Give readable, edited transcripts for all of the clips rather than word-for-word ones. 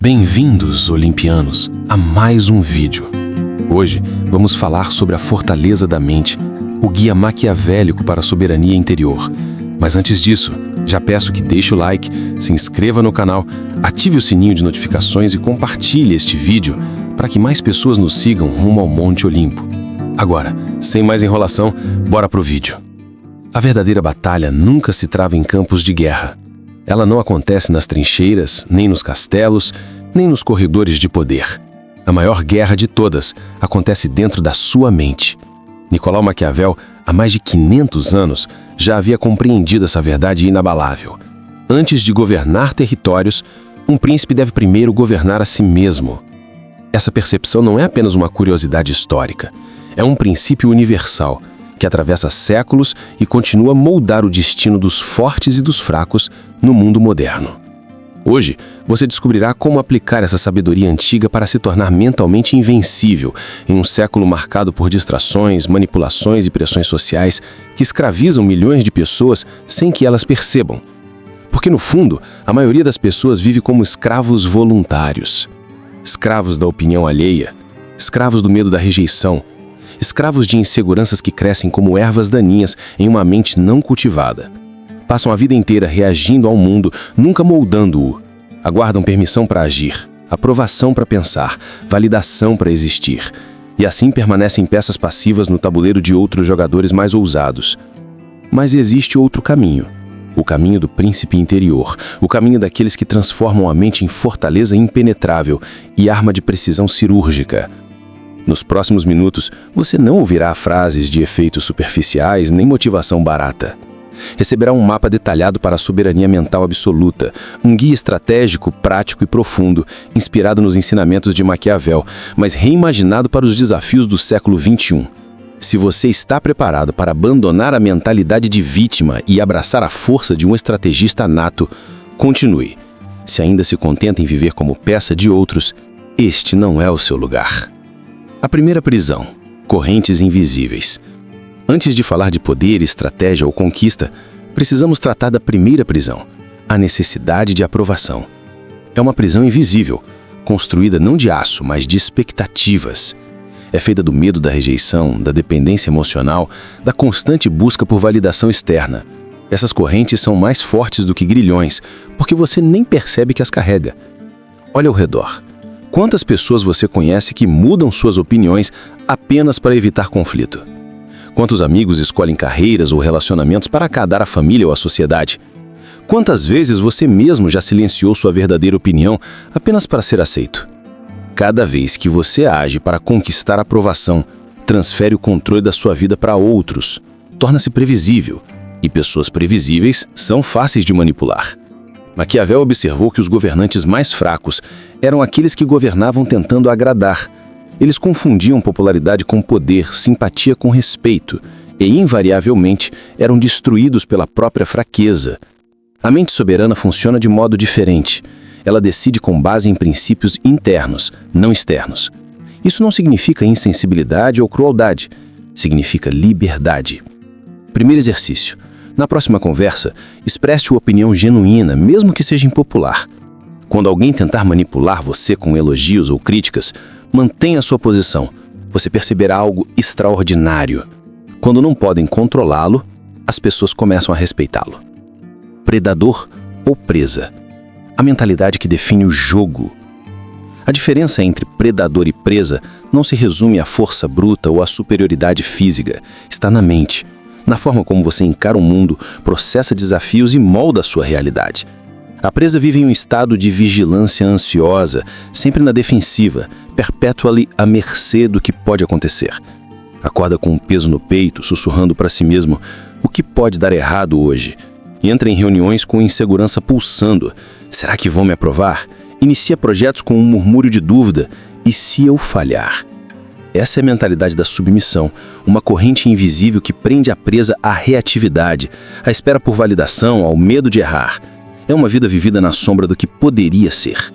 Bem-vindos, olimpianos, a mais um vídeo. Hoje vamos falar sobre a fortaleza da mente, o guia maquiavélico para a soberania interior. Mas antes disso, já peço que deixe o like, se inscreva no canal, ative o sininho de notificações e compartilhe este vídeo para que mais pessoas nos sigam rumo ao Monte Olimpo. Agora, sem mais enrolação, bora pro vídeo. A verdadeira batalha nunca se trava em campos de guerra. Ela não acontece nas trincheiras, nem nos castelos, nem nos corredores de poder. A maior guerra de todas acontece dentro da sua mente. Nicolau Maquiavel, há mais de 500 anos, já havia compreendido essa verdade inabalável. Antes de governar territórios, um príncipe deve primeiro governar a si mesmo. Essa percepção não é apenas uma curiosidade histórica. É um princípio universal, que atravessa séculos e continua a moldar o destino dos fortes e dos fracos no mundo moderno. Hoje, você descobrirá como aplicar essa sabedoria antiga para se tornar mentalmente invencível em um século marcado por distrações, manipulações e pressões sociais que escravizam milhões de pessoas sem que elas percebam. Porque, no fundo, a maioria das pessoas vive como escravos voluntários. Escravos da opinião alheia, escravos do medo da rejeição, escravos de inseguranças que crescem como ervas daninhas em uma mente não cultivada. Passam a vida inteira reagindo ao mundo, nunca moldando-o. Aguardam permissão para agir, aprovação para pensar, validação para existir. E assim permanecem peças passivas no tabuleiro de outros jogadores mais ousados. Mas existe outro caminho. O caminho do príncipe interior. O caminho daqueles que transformam a mente em fortaleza impenetrável e arma de precisão cirúrgica. Nos próximos minutos, você não ouvirá frases de efeitos superficiais nem motivação barata. Receberá um mapa detalhado para a soberania mental absoluta, um guia estratégico, prático e profundo, inspirado nos ensinamentos de Maquiavel, mas reimaginado para os desafios do século XXI. Se você está preparado para abandonar a mentalidade de vítima e abraçar a força de um estrategista nato, continue. Se ainda se contenta em viver como peça de outros, este não é o seu lugar. A primeira prisão: correntes invisíveis. Antes de falar de poder, estratégia ou conquista, precisamos tratar da primeira prisão, a necessidade de aprovação. É uma prisão invisível, construída não de aço, mas de expectativas. É feita do medo da rejeição, da dependência emocional, da constante busca por validação externa. Essas correntes são mais fortes do que grilhões, porque você nem percebe que as carrega. Olha ao redor. Quantas pessoas você conhece que mudam suas opiniões apenas para evitar conflito? Quantos amigos escolhem carreiras ou relacionamentos para agradar a família ou a sociedade? Quantas vezes você mesmo já silenciou sua verdadeira opinião apenas para ser aceito? Cada vez que você age para conquistar a aprovação, transfere o controle da sua vida para outros, torna-se previsível, e pessoas previsíveis são fáceis de manipular. Maquiavel observou que os governantes mais fracos eram aqueles que governavam tentando agradar. Eles confundiam popularidade com poder, simpatia com respeito, e invariavelmente eram destruídos pela própria fraqueza. A mente soberana funciona de modo diferente. Ela decide com base em princípios internos, não externos. Isso não significa insensibilidade ou crueldade. Significa liberdade. Primeiro exercício. Na próxima conversa, expresse sua opinião genuína, mesmo que seja impopular. Quando alguém tentar manipular você com elogios ou críticas, mantenha sua posição. Você perceberá algo extraordinário. Quando não podem controlá-lo, as pessoas começam a respeitá-lo. Predador ou presa. A mentalidade que define o jogo. A diferença entre predador e presa não se resume à força bruta ou à superioridade física. Está na mente. Na forma como você encara o mundo, processa desafios e molda a sua realidade. A presa vive em um estado de vigilância ansiosa, sempre na defensiva, perpetually à mercê do que pode acontecer. Acorda com um peso no peito, sussurrando para si mesmo: o que pode dar errado hoje? Entra em reuniões com insegurança pulsando: será que vão me aprovar? Inicia projetos com um murmúrio de dúvida: e se eu falhar? Essa é a mentalidade da submissão, uma corrente invisível que prende a presa à reatividade, à espera por validação, ao medo de errar. É uma vida vivida na sombra do que poderia ser.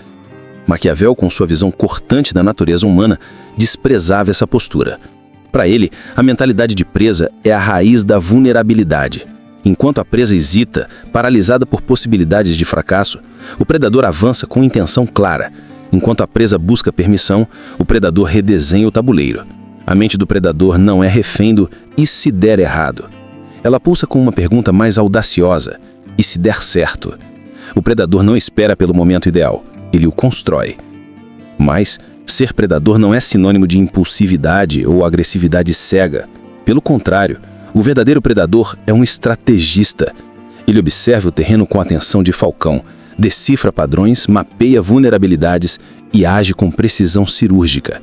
Maquiavel, com sua visão cortante da natureza humana, desprezava essa postura. Para ele, a mentalidade de presa é a raiz da vulnerabilidade. Enquanto a presa hesita, paralisada por possibilidades de fracasso, o predador avança com intenção clara: Enquanto a presa busca permissão, o predador redesenha o tabuleiro. A mente do predador não é refém do "e se der errado?". Ela pulsa com uma pergunta mais audaciosa: "e se der certo?". O predador não espera pelo momento ideal, ele o constrói. Mas ser predador não é sinônimo de impulsividade ou agressividade cega. Pelo contrário, o verdadeiro predador é um estrategista. Ele observa o terreno com atenção de falcão, decifra padrões, mapeia vulnerabilidades e age com precisão cirúrgica.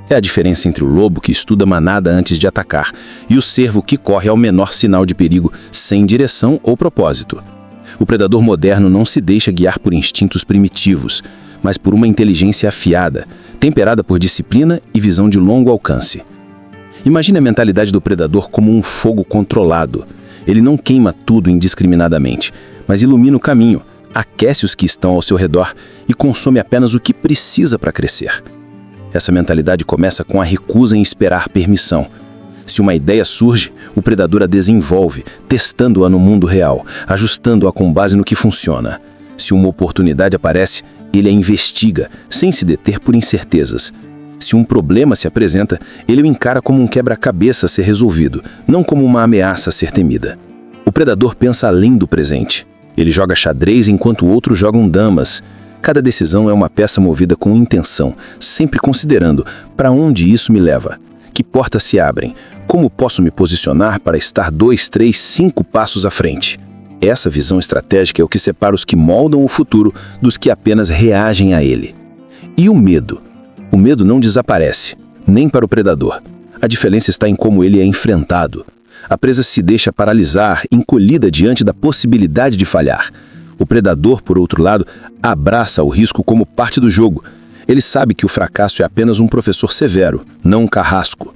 É a diferença entre o lobo que estuda manada antes de atacar e o cervo que corre ao menor sinal de perigo sem direção ou propósito. O predador moderno não se deixa guiar por instintos primitivos, mas por uma inteligência afiada, temperada por disciplina e visão de longo alcance. Imagine a mentalidade do predador como um fogo controlado. Ele não queima tudo indiscriminadamente, mas ilumina o caminho, aquece os que estão ao seu redor e consome apenas o que precisa para crescer. Essa mentalidade começa com a recusa em esperar permissão. Se uma ideia surge, o predador a desenvolve, testando-a no mundo real, ajustando-a com base no que funciona. Se uma oportunidade aparece, ele a investiga, sem se deter por incertezas. Se um problema se apresenta, ele o encara como um quebra-cabeça a ser resolvido, não como uma ameaça a ser temida. O predador pensa além do presente. Ele joga xadrez enquanto outros jogam damas. Cada decisão é uma peça movida com intenção, sempre considerando para onde isso me leva. Que portas se abrem? Como posso me posicionar para estar 2, 3, 5 passos à frente? Essa visão estratégica é o que separa os que moldam o futuro dos que apenas reagem a ele. E o medo? O medo não desaparece, nem para o predador. A diferença está em como ele é enfrentado. A presa se deixa paralisar, encolhida diante da possibilidade de falhar. O predador, por outro lado, abraça o risco como parte do jogo. Ele sabe que o fracasso é apenas um professor severo, não um carrasco.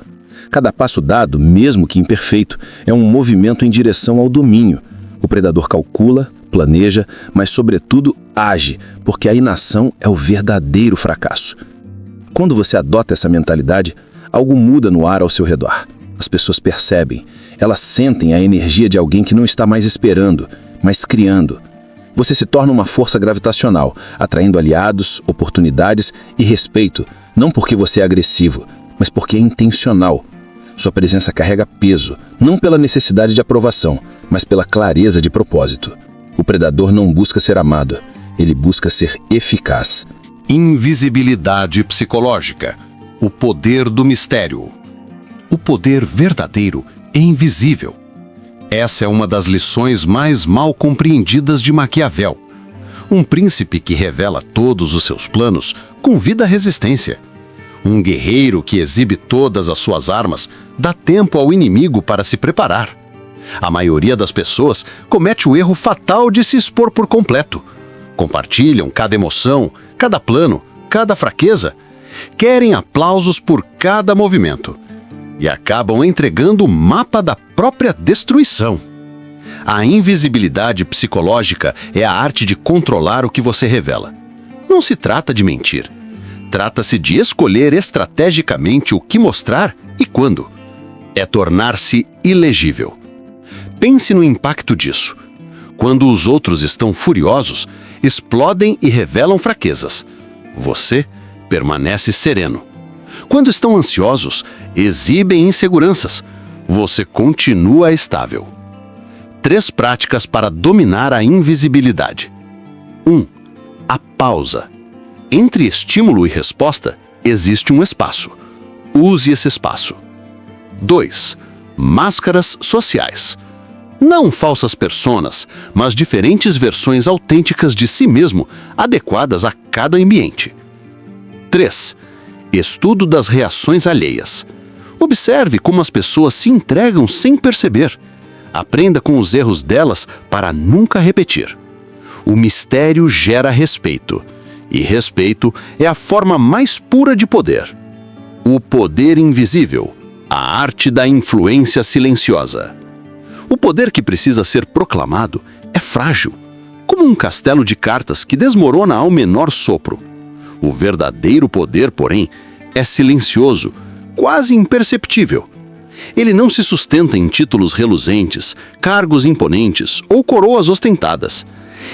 Cada passo dado, mesmo que imperfeito, é um movimento em direção ao domínio. O predador calcula, planeja, mas, sobretudo, age, porque a inação é o verdadeiro fracasso. Quando você adota essa mentalidade, algo muda no ar ao seu redor. As pessoas percebem, elas sentem a energia de alguém que não está mais esperando, mas criando. Você se torna uma força gravitacional, atraindo aliados, oportunidades e respeito, não porque você é agressivo, mas porque é intencional. Sua presença carrega peso, não pela necessidade de aprovação, mas pela clareza de propósito. O predador não busca ser amado, ele busca ser eficaz. Invisibilidade psicológica. O poder do mistério. O poder verdadeiro é invisível. Essa é uma das lições mais mal compreendidas de Maquiavel. Um príncipe que revela todos os seus planos convida a resistência. Um guerreiro que exibe todas as suas armas dá tempo ao inimigo para se preparar. A maioria das pessoas comete o erro fatal de se expor por completo. Compartilham cada emoção, cada plano, cada fraqueza. Querem aplausos por cada movimento. E acabam entregando o mapa da própria destruição. A invisibilidade psicológica é a arte de controlar o que você revela. Não se trata de mentir. Trata-se de escolher estrategicamente o que mostrar e quando. É tornar-se ilegível. Pense no impacto disso. Quando os outros estão furiosos, explodem e revelam fraquezas. Você permanece sereno. Quando estão ansiosos, exibem inseguranças. Você continua estável. 3 práticas para dominar a invisibilidade. 1. A pausa. Entre estímulo e resposta, existe um espaço. Use esse espaço. 2. Máscaras sociais. Não falsas personas, mas diferentes versões autênticas de si mesmo, adequadas a cada ambiente. 3. Estudo das reações alheias. Observe como as pessoas se entregam sem perceber. Aprenda com os erros delas para nunca repetir. O mistério gera respeito. E respeito é a forma mais pura de poder. O poder invisível. A arte da influência silenciosa. O poder que precisa ser proclamado é frágil, como um castelo de cartas que desmorona ao menor sopro. O verdadeiro poder, porém, é silencioso, quase imperceptível. Ele não se sustenta em títulos reluzentes, cargos imponentes ou coroas ostentadas.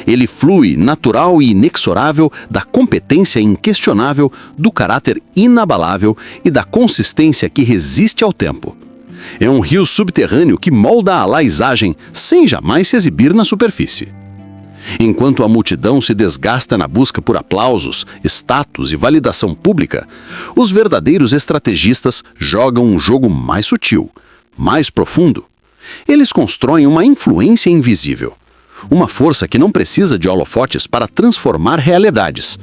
Ele flui natural e inexorável da competência inquestionável, do caráter inabalável e da consistência que resiste ao tempo. É um rio subterrâneo que molda a paisagem sem jamais se exibir na superfície. Enquanto a multidão se desgasta na busca por aplausos, status e validação pública, os verdadeiros estrategistas jogam um jogo mais sutil, mais profundo. Eles constroem uma influência invisível, uma força que não precisa de holofotes para transformar realidades.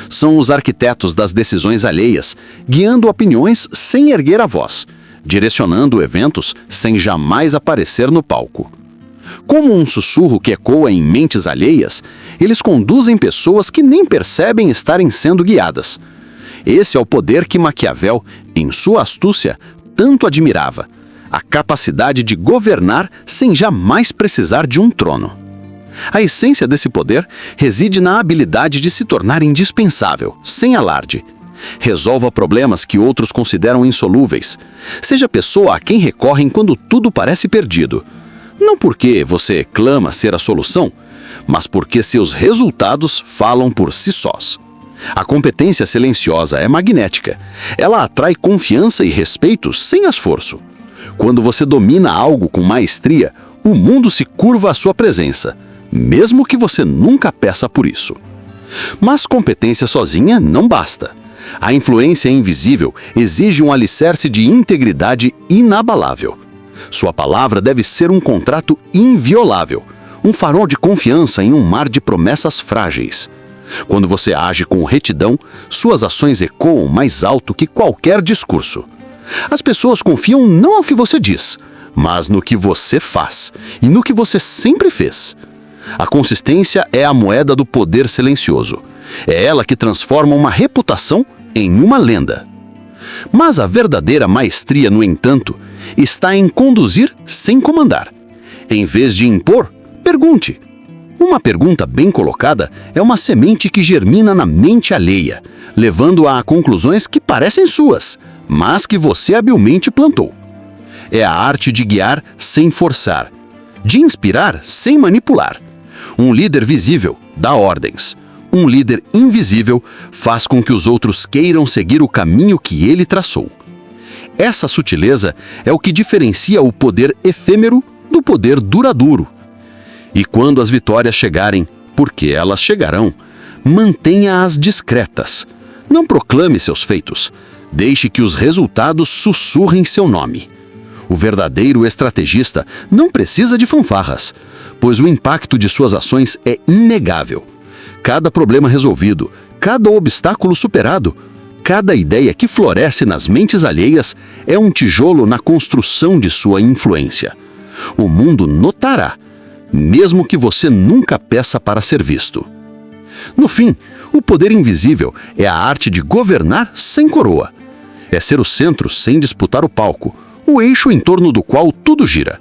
São os arquitetos das decisões alheias, guiando opiniões sem erguer a voz, direcionando eventos sem jamais aparecer no palco. Como um sussurro que ecoa em mentes alheias, eles conduzem pessoas que nem percebem estarem sendo guiadas. Esse é o poder que Maquiavel, em sua astúcia, tanto admirava: a capacidade de governar sem jamais precisar de um trono. A essência desse poder reside na habilidade de se tornar indispensável, sem alarde. Resolva problemas que outros consideram insolúveis. Seja a pessoa a quem recorrem quando tudo parece perdido. Não porque você clama ser a solução, mas porque seus resultados falam por si sós. A competência silenciosa é magnética. Ela atrai confiança e respeito sem esforço. Quando você domina algo com maestria, o mundo se curva à sua presença, mesmo que você nunca peça por isso. Mas competência sozinha não basta. A influência invisível exige um alicerce de integridade inabalável. Sua palavra deve ser um contrato inviolável, um farol de confiança em um mar de promessas frágeis. Quando você age com retidão, suas ações ecoam mais alto que qualquer discurso. As pessoas confiam não no que você diz, mas no que você faz e no que você sempre fez. A consistência é a moeda do poder silencioso. É ela que transforma uma reputação em uma lenda. Mas a verdadeira maestria, no entanto, está em conduzir sem comandar. Em vez de impor, pergunte. Uma pergunta bem colocada é uma semente que germina na mente alheia, levando-a a conclusões que parecem suas, mas que você habilmente plantou. É a arte de guiar sem forçar, de inspirar sem manipular. Um líder visível dá ordens. Um líder invisível faz com que os outros queiram seguir o caminho que ele traçou. Essa sutileza é o que diferencia o poder efêmero do poder duradouro. E quando as vitórias chegarem, porque elas chegarão, mantenha-as discretas. Não proclame seus feitos. Deixe que os resultados sussurrem seu nome. O verdadeiro estrategista não precisa de fanfarras, pois o impacto de suas ações é inegável. Cada problema resolvido, cada obstáculo superado, cada ideia que floresce nas mentes alheias é um tijolo na construção de sua influência. O mundo notará, mesmo que você nunca peça para ser visto. No fim, o poder invisível é a arte de governar sem coroa. É ser o centro sem disputar o palco, o eixo em torno do qual tudo gira.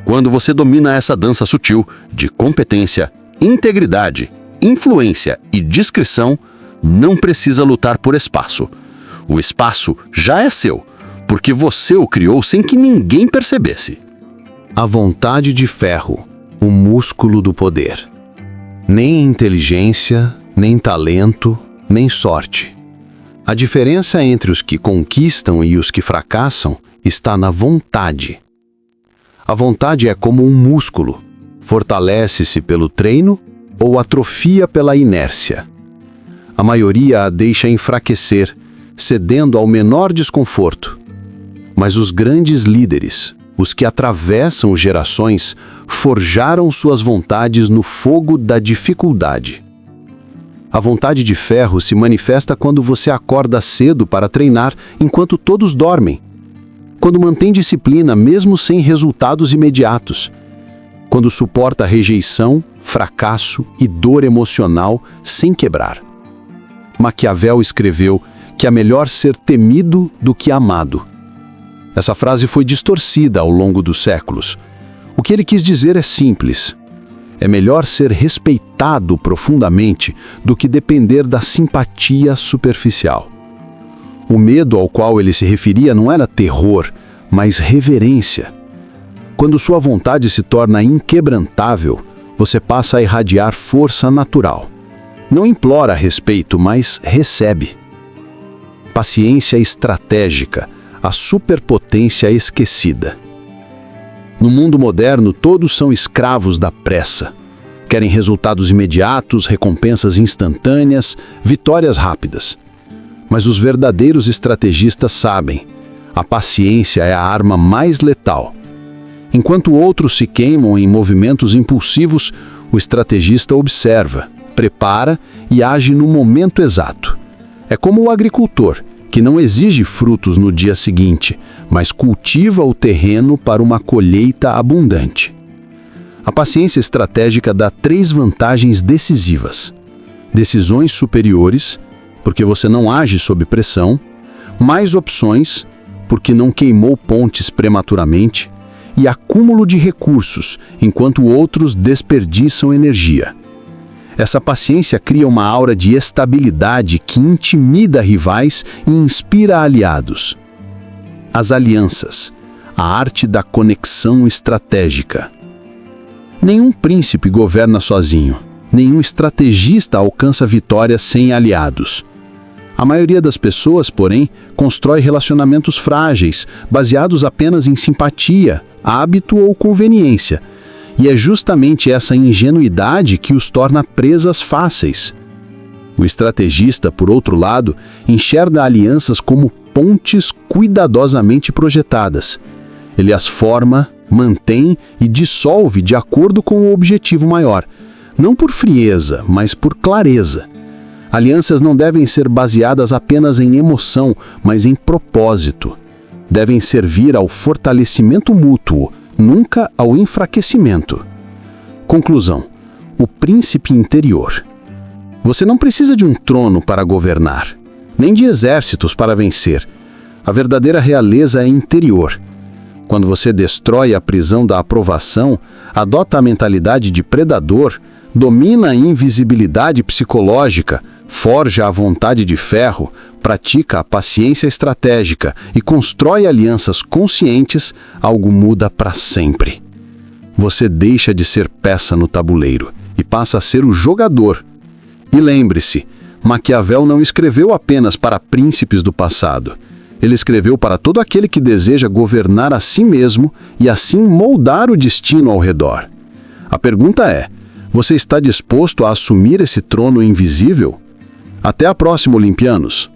Quando você domina essa dança sutil de competência, integridade, influência e discrição, não precisa lutar por espaço. O espaço já é seu, porque você o criou sem que ninguém percebesse. A vontade de ferro, o músculo do poder. Nem inteligência, nem talento, nem sorte. A diferença entre os que conquistam e os que fracassam está na vontade. A vontade é como um músculo, fortalece-se pelo treino ou atrofia pela inércia. A maioria a deixa enfraquecer, cedendo ao menor desconforto. Mas os grandes líderes, os que atravessam gerações, forjaram suas vontades no fogo da dificuldade. A vontade de ferro se manifesta quando você acorda cedo para treinar enquanto todos dormem. Quando mantém disciplina mesmo sem resultados imediatos. Quando suporta rejeição, fracasso e dor emocional sem quebrar. Maquiavel escreveu que é melhor ser temido do que amado. Essa frase foi distorcida ao longo dos séculos. O que ele quis dizer é simples. É melhor ser respeitado profundamente do que depender da simpatia superficial. O medo ao qual ele se referia não era terror, mas reverência. Quando sua vontade se torna inquebrantável, você passa a irradiar força natural. Não implora respeito, mas recebe. Paciência estratégica, a superpotência esquecida. No mundo moderno, todos são escravos da pressa. Querem resultados imediatos, recompensas instantâneas, vitórias rápidas. Mas os verdadeiros estrategistas sabem, a paciência é a arma mais letal. Enquanto outros se queimam em movimentos impulsivos, o estrategista observa, prepara e age no momento exato. É como o agricultor, que não exige frutos no dia seguinte, mas cultiva o terreno para uma colheita abundante. A paciência estratégica dá 3 vantagens decisivas: decisões superiores, porque você não age sob pressão; mais opções, porque não queimou pontes prematuramente; e acúmulo de recursos, enquanto outros desperdiçam energia. Essa paciência cria uma aura de estabilidade que intimida rivais e inspira aliados. As alianças, a arte da conexão estratégica. Nenhum príncipe governa sozinho, nenhum estrategista alcança vitórias sem aliados. A maioria das pessoas, porém, constrói relacionamentos frágeis, baseados apenas em simpatia, hábito ou conveniência. E é justamente essa ingenuidade que os torna presas fáceis. O estrategista, por outro lado, enxerga alianças como pontes cuidadosamente projetadas. Ele as forma, mantém e dissolve de acordo com o objetivo maior, não por frieza, mas por clareza. Alianças não devem ser baseadas apenas em emoção, mas em propósito. Devem servir ao fortalecimento mútuo, nunca ao enfraquecimento. Conclusão: o príncipe interior. Você não precisa de um trono para governar, nem de exércitos para vencer. A verdadeira realeza é interior. Quando você destrói a prisão da aprovação, adota a mentalidade de predador, domina a invisibilidade psicológica, forja a vontade de ferro, pratica a paciência estratégica e constrói alianças conscientes, algo muda para sempre. Você deixa de ser peça no tabuleiro e passa a ser o jogador. E lembre-se, Maquiavel não escreveu apenas para príncipes do passado. Ele escreveu para todo aquele que deseja governar a si mesmo e assim moldar o destino ao redor. A pergunta é: você está disposto a assumir esse trono invisível? Até a próxima, Olimpianos!